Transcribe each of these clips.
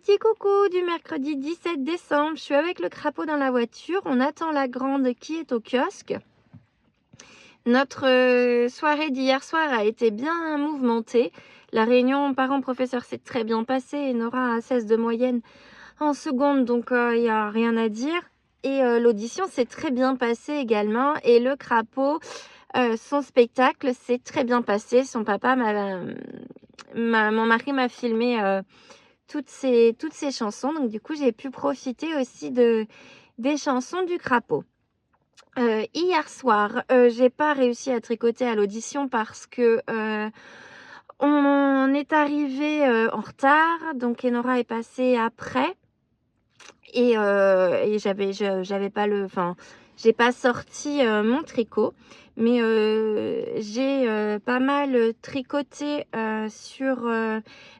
Petit coucou du mercredi 17 décembre, je suis avec le crapaud dans la voiture, on attend la grande qui est au kiosque. Notre soirée d'hier soir a été bien mouvementée. La réunion parents-professeurs s'est très bien passée et Nora a 16 de moyenne en seconde, donc il n'y a rien à dire. Et l'audition s'est très bien passée également. Et le crapaud, son spectacle s'est très bien passé. Son papa, mon mari m'a filmé toutes ces chansons. Donc du coup, j'ai pu profiter aussi des chansons du crapaud. Hier soir, j'ai pas réussi à tricoter à l'audition parce que on est arrivé en retard, donc Enora est passée après et j'avais pas j'ai pas sorti mon tricot, mais j'ai pas mal tricoté sur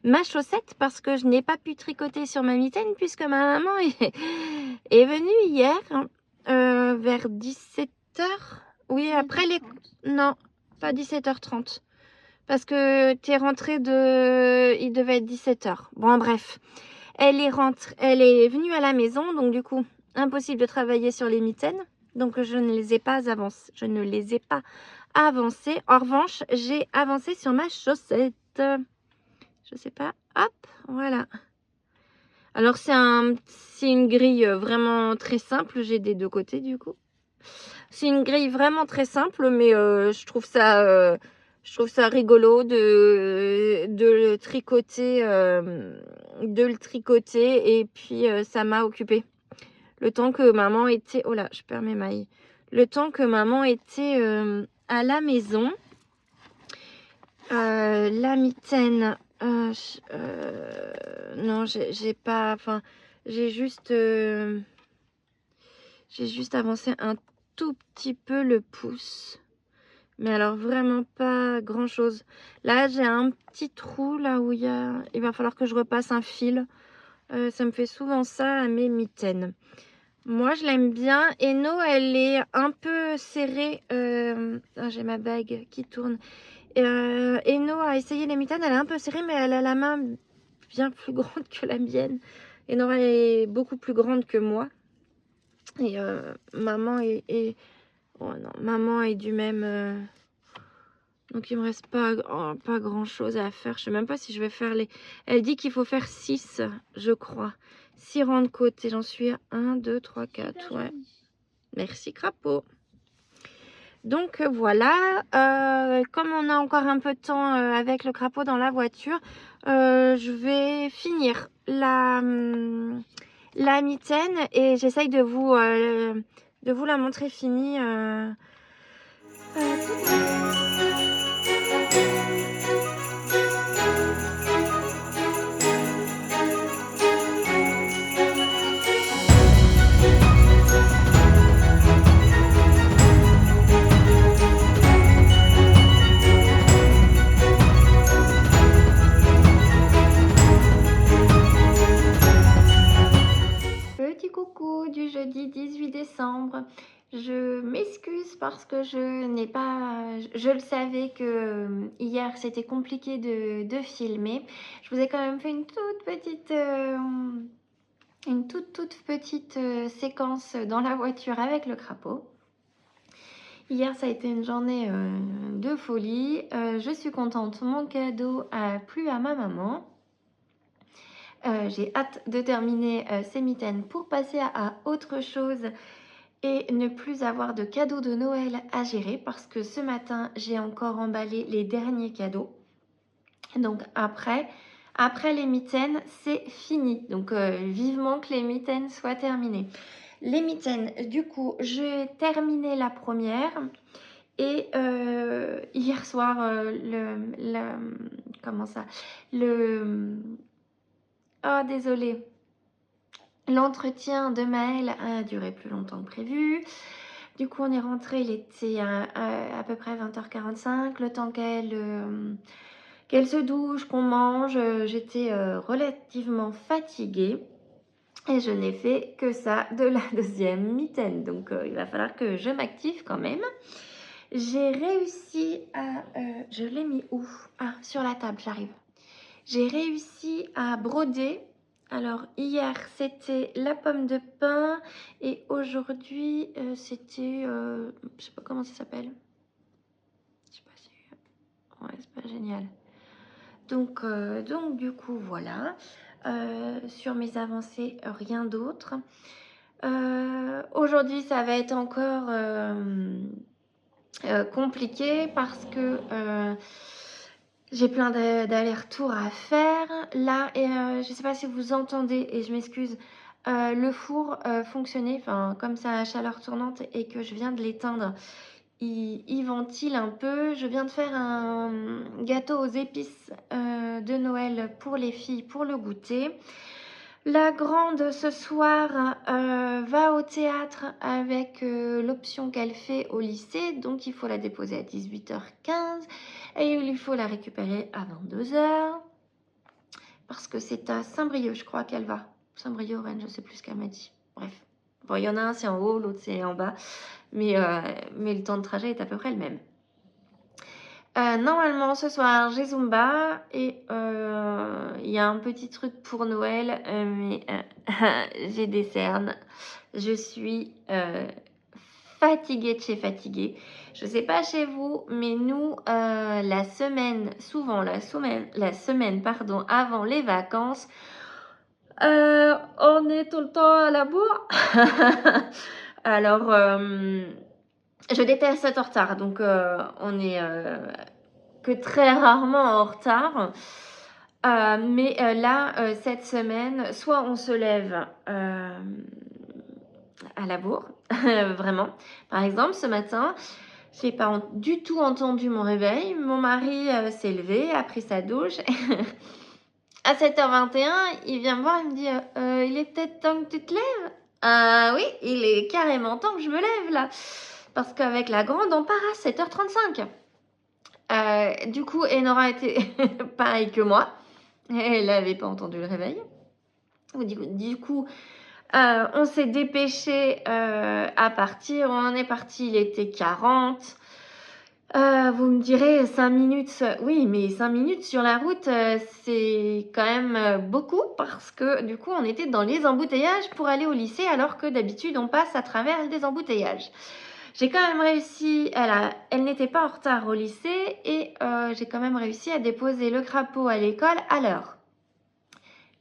ma chaussette parce que je n'ai pas pu tricoter sur ma mitaine puisque ma maman est venue hier vers 17h. Oui, après les... Non, pas 17h30. Parce que t'es rentrée de... Il devait être 17h. Bon, bref. Elle est venue à la maison, donc du coup, impossible de travailler sur les mitaines. Donc, je ne les ai pas avancées. En revanche, j'ai avancé sur ma chaussette. Je sais pas. Hop, voilà. Alors, c'est une grille vraiment très simple. J'ai des deux côtés, du coup. C'est une grille vraiment très simple, mais je trouve ça rigolo de le tricoter et puis ça m'a occupée. Le temps que maman était... Oh là, je perds mes mailles. Le temps que maman était à la maison, la mitaine... non, j'ai pas... Enfin, j'ai juste avancé un tout petit peu le pouce. Mais alors vraiment pas grand chose. Là j'ai un petit trou là où il va falloir que je repasse un fil. Ça me fait souvent ça à mes mitaines. Moi je l'aime bien. Eno elle est un peu serrée. J'ai ma bague qui tourne. Eno a essayé les mitaines, elle est un peu serrée mais elle a la main bien plus grande que la mienne. Eno est beaucoup plus grande que moi. Et maman est... Oh non, maman est du même... Donc il me reste pas grand chose à faire. Je sais même pas si je vais faire les... Elle dit qu'il faut faire 6, je crois. 6 rangs de côté. J'en suis à 1, 2, 3, 4. Ouais. Merci crapaud. Donc voilà. Comme on a encore un peu de temps avec le crapaud dans la voiture, je vais finir la mitaine et j'essaye de vous la montrer finie. Petit coucou du jeudi 18 décembre. Je m'excuse parce que je le savais que hier c'était compliqué de filmer. Je vous ai quand même fait une toute petite séquence dans la voiture avec le crapaud. Hier ça a été une journée de folie. Je suis contente, mon cadeau a plu à ma maman. J'ai hâte de terminer ces mitaines pour passer à autre chose et ne plus avoir de cadeaux de Noël à gérer parce que ce matin, j'ai encore emballé les derniers cadeaux. Donc après les mitaines, c'est fini. Donc vivement que les mitaines soient terminées. Les mitaines, du coup, j'ai terminé la première. Et hier soir, oh, désolée. L'entretien de Maëlle a duré plus longtemps que prévu. Du coup, on est rentré, il était à peu près 20h45. Le temps qu'elle se douche, qu'on mange, j'étais relativement fatiguée. Et je n'ai fait que ça de la deuxième mitaine. Donc, il va falloir que je m'active quand même. J'ai réussi à... je l'ai mis où? Ah, sur la table, j'arrive. J'ai réussi à broder Alors, hier, c'était la pomme de pin et aujourd'hui, c'était, je sais pas comment ça s'appelle. Je sais pas si... Ouais, c'est pas génial. Donc, du coup, voilà. Sur mes avancées, rien d'autre. Aujourd'hui, ça va être encore compliqué parce que j'ai plein d'allers-retours à faire. Là, je ne sais pas si vous entendez, et je m'excuse, le four fonctionnait, enfin, comme ça à chaleur tournante et que je viens de l'éteindre, il ventile un peu. Je viens de faire un gâteau aux épices de Noël pour les filles pour le goûter. La grande ce soir va au théâtre avec l'option qu'elle fait au lycée, donc il faut la déposer à 18h15 et il faut la récupérer à 22h parce que c'est à Saint-Brieuc, je crois qu'elle va. Saint-Brieuc, Rennes, je sais plus ce qu'elle m'a dit. Bref. Bon, il y en a un, c'est en haut, l'autre, c'est en bas. Mais le temps de trajet est à peu près le même. Normalement, ce soir, j'ai Zumba et il y a un petit truc pour Noël, mais j'ai des cernes. Je suis fatiguée de chez fatiguée. Je sais pas chez vous, mais nous, la semaine, souvent la semaine, pardon, avant les vacances, on est tout le temps à la bourre. Alors, je déteste être en retard, donc on est que très rarement en retard. Mais là, cette semaine, soit on se lève à la bourre, vraiment. Par exemple, ce matin, j'ai pas du tout entendu mon réveil. Mon mari s'est levé, a pris sa douche. À 7h21, il vient me voir, il me dit il est peut-être temps que tu te lèves. Oui, il est carrément temps que je me lève là. Parce qu'avec la grande, on part à 7h35. Du coup, Enora était pareil que moi. Elle n'avait pas entendu le réveil. Du coup, on s'est dépêché à partir. On est parti, il était 40. Vous me direz 5 minutes. Oui, mais 5 minutes sur la route, c'est quand même beaucoup parce que du coup, on était dans les embouteillages pour aller au lycée alors que d'habitude, on passe à travers des embouteillages. J'ai quand même réussi, elle n'était pas en retard au lycée et j'ai quand même réussi à déposer le crapaud à l'école à l'heure.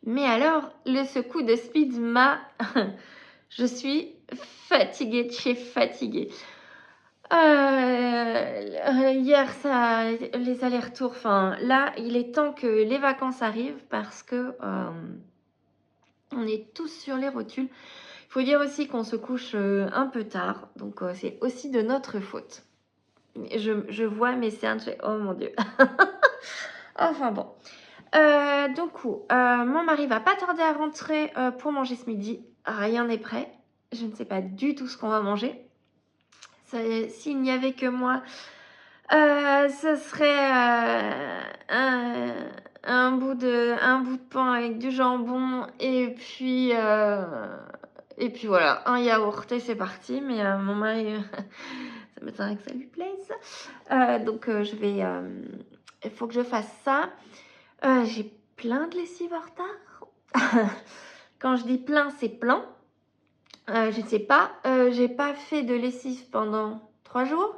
Mais alors, ce coup de speed m'a... Je suis fatiguée de chez fatiguée. Hier, les allers-retours, enfin là, il est temps que les vacances arrivent parce que on est tous sur les rotules. Il faut dire aussi qu'on se couche un peu tard, donc c'est aussi de notre faute. Je vois mes cernes, je fais oh mon dieu. Enfin bon. Du coup, mon mari va pas tarder à rentrer pour manger ce midi. Rien n'est prêt. Je ne sais pas du tout ce qu'on va manger. S'il n'y avait que moi, ce serait un bout de pain avec du jambon et puis voilà, un yaourt et c'est parti. Mais mon mari, ça m'étonnerait que ça lui plaise. Donc je vais, il faut que je fasse ça. J'ai plein de lessive en retard. Quand je dis plein, c'est plein. Je ne sais pas, j'ai pas fait de lessive pendant 3 jours.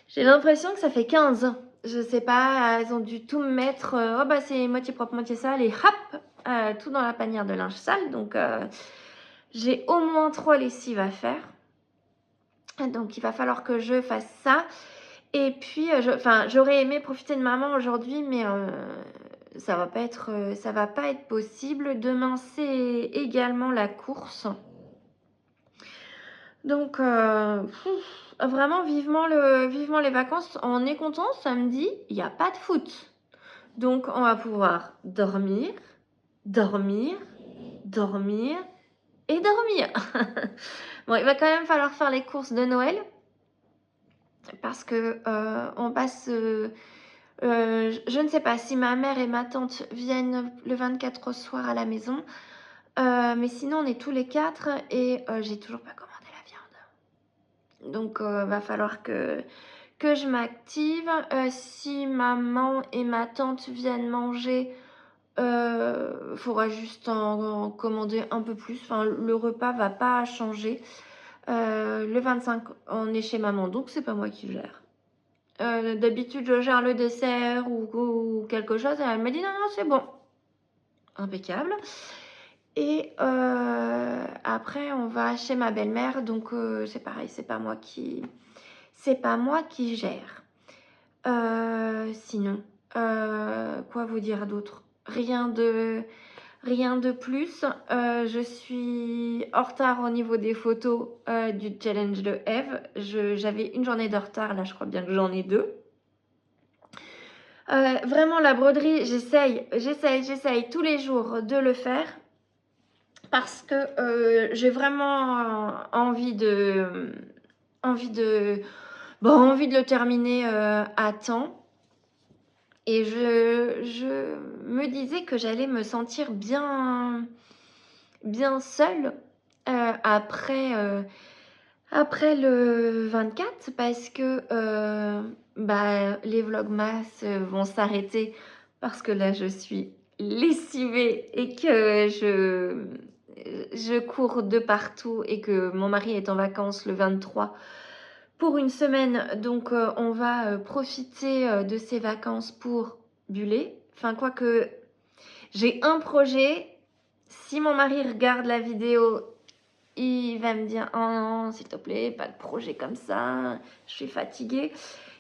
J'ai l'impression que ça fait 15. Je sais pas, elles ont dû tout me mettre. Oh bah c'est moitié propre, moitié sale et hop, tout dans la panière de linge sale. Donc j'ai au moins 3 lessives à faire. Donc il va falloir que je fasse ça. Et puis, j'aurais aimé profiter de maman aujourd'hui, mais ça va pas être possible. Demain, c'est également la course. Donc, vraiment, vivement les vacances. On est content, samedi, il n'y a pas de foot. Donc, on va pouvoir dormir, dormir, dormir et dormir. Bon, il va quand même falloir faire les courses de Noël. Parce que on passe... je ne sais pas si ma mère et ma tante viennent le 24 au soir à la maison. Mais sinon, on est tous les 4 et j'ai toujours pas commandé la viande. Donc, va falloir que je m'active. Si maman et ma tante viennent manger, Faudra juste en commander un peu plus. Enfin, le repas va pas changer. Le 25, on est chez maman, donc c'est pas moi qui gère. D'habitude, je gère le dessert ou quelque chose, et elle me dit non, non, c'est bon. Impeccable. Et après, on va chez ma belle-mère, donc c'est pareil, c'est pas moi qui gère. Sinon, quoi vous dire d'autre? Rien de plus. Je suis en retard au niveau des photos du challenge de Eve. J'avais une journée de retard, là je crois bien que j'en ai 2. Vraiment la broderie, j'essaye tous les jours de le faire parce que j'ai vraiment envie de le terminer à temps. Et je me disais que j'allais me sentir bien seule après le 24 parce que les vlogmas vont s'arrêter parce que là je suis lessivée et que je cours de partout et que mon mari est en vacances le 23 pour une semaine. Donc on va profiter de ces vacances pour buller. Enfin, quoique j'ai un projet. Si mon mari regarde la vidéo, il va me dire « Oh non, s'il te plaît, pas de projet comme ça, je suis fatiguée. »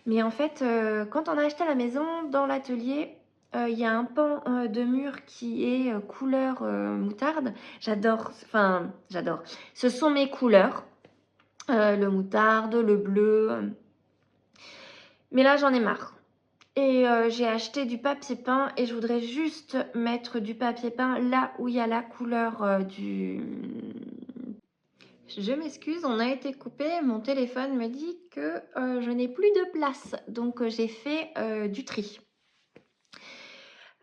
Mais en fait, quand on a acheté la maison, dans l'atelier, il y a un pan de mur qui est couleur moutarde. J'adore, j'adore. Ce sont mes couleurs, le moutarde, le bleu. Mais là, j'en ai marre. Et j'ai acheté du papier peint et je voudrais juste mettre du papier peint là où il y a la couleur du... Je m'excuse, on a été coupé. Mon téléphone me dit que je n'ai plus de place. Donc j'ai fait du tri.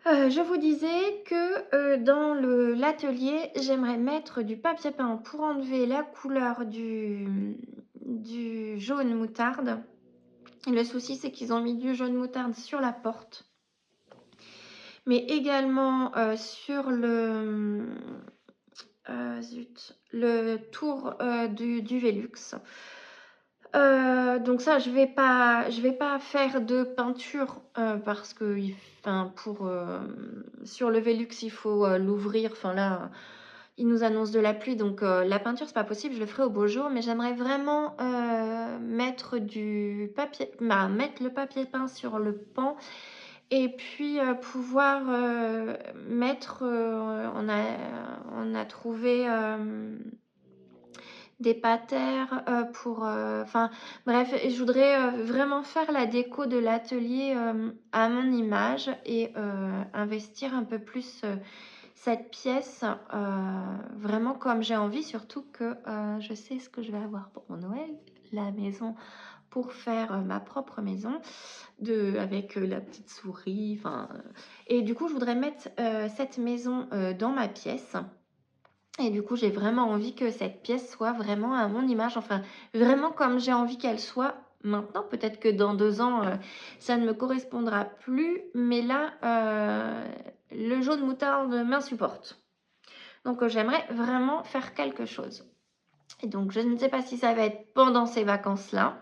Je vous disais que dans l'atelier, j'aimerais mettre du papier peint pour enlever la couleur du jaune moutarde. Et le souci, c'est qu'ils ont mis du jaune moutarde sur la porte. Mais également sur le tour du Velux. Donc ça, je vais pas faire de peinture parce que sur le Velux, il faut l'ouvrir. Enfin là, il nous annonce de la pluie, donc la peinture, c'est pas possible. Je le ferai au beau jour, mais j'aimerais vraiment mettre mettre le papier peint sur le pan. Et puis pouvoir mettre, on a trouvé des patères pour... Enfin bref, je voudrais vraiment faire la déco de l'atelier à mon image et investir un peu plus cette pièce vraiment comme j'ai envie, surtout que je sais ce que je vais avoir pour mon Noël, la maison pour faire ma propre maison avec la petite souris. Et du coup, je voudrais mettre cette maison dans ma pièce. Et du coup, j'ai vraiment envie que cette pièce soit vraiment à mon image. Enfin, vraiment comme j'ai envie qu'elle soit maintenant. Peut-être que dans 2 ans, ça ne me correspondra plus. Mais là, le jaune moutarde m'insupporte. Donc, j'aimerais vraiment faire quelque chose. Et donc, je ne sais pas si ça va être pendant ces vacances-là.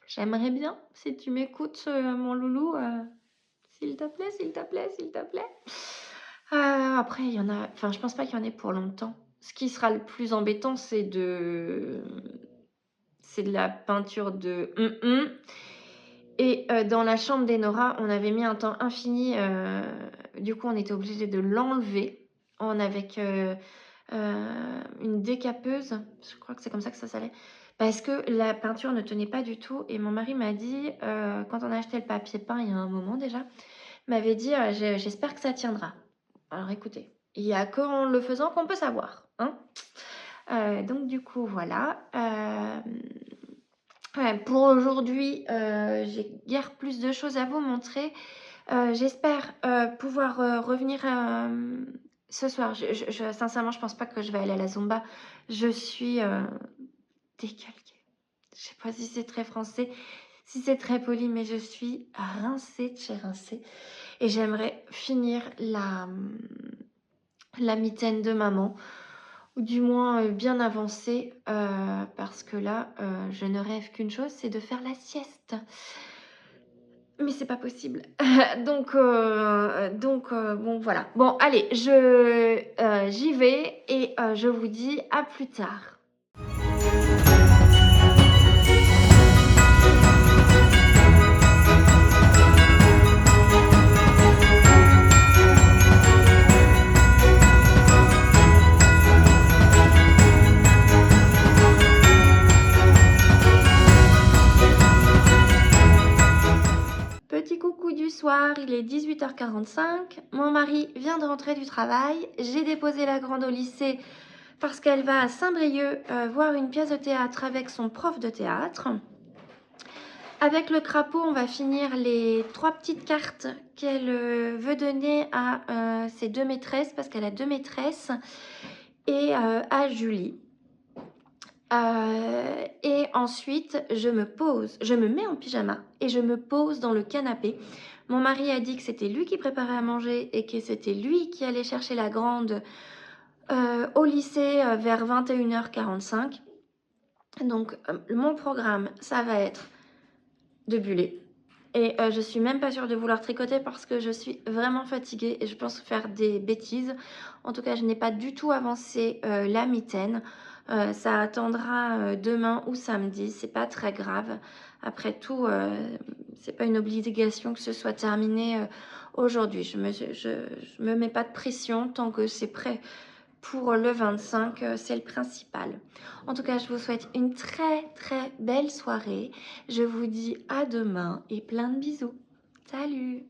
J'aimerais bien, si tu m'écoutes, mon loulou, s'il te plaît, s'il te plaît, s'il te plaît. Après, il y en a... Enfin, je pense pas qu'il y en ait pour longtemps. Ce qui sera le plus embêtant, c'est de la peinture de... Et dans la chambre d'Enora, on avait mis un temps infini. Du coup, on était obligé de l'enlever. Avec une décapeuse. Je crois que c'est comme ça que ça s'allait. Parce que la peinture ne tenait pas du tout. Et mon mari m'a dit, quand on a acheté le papier peint, il y a un moment déjà, m'avait dit, j'espère que ça tiendra. Alors écoutez, il n'y a qu'en le faisant qu'on peut savoir. Hein. Donc du coup, voilà. Pour aujourd'hui, j'ai guère plus de choses à vous montrer. J'espère pouvoir revenir ce soir. Sincèrement, je pense pas que je vais aller à la Zumba. Je suis décalquée. Je sais pas si c'est très français. si c'est très poli, mais je suis rincée de chez rincée. Et j'aimerais finir la mitaine de maman, ou du moins bien avancée, parce que là, je ne rêve qu'une chose, c'est de faire la sieste. Mais c'est pas possible. Donc bon, voilà. Bon, allez, j'y vais et je vous dis à plus tard. Petit coucou du soir, il est 18h45. Mon mari vient de rentrer du travail. J'ai déposé la grande au lycée parce qu'elle va à Saint-Brieuc voir une pièce de théâtre avec son prof de théâtre. Avec le crapaud, on va finir les 3 petites cartes qu'elle veut donner à ses 2 maîtresses, parce qu'elle a 2 maîtresses, et à Julie. Et ensuite, je me mets en pyjama et je me pose dans le canapé. Mon mari a dit que c'était lui qui préparait à manger et que c'était lui qui allait chercher la grande au lycée vers 21h45. Donc, mon programme, ça va être de buller. Et je suis même pas sûre de vouloir tricoter parce que je suis vraiment fatiguée et je pense faire des bêtises. En tout cas, je n'ai pas du tout avancé la mitaine. Ça attendra demain ou samedi, c'est pas très grave. Après tout, c'est pas une obligation que ce soit terminé aujourd'hui. Je me mets pas de pression tant que c'est prêt pour le 25, c'est le principal. En tout cas, je vous souhaite une très très belle soirée. Je vous dis à demain et plein de bisous. Salut!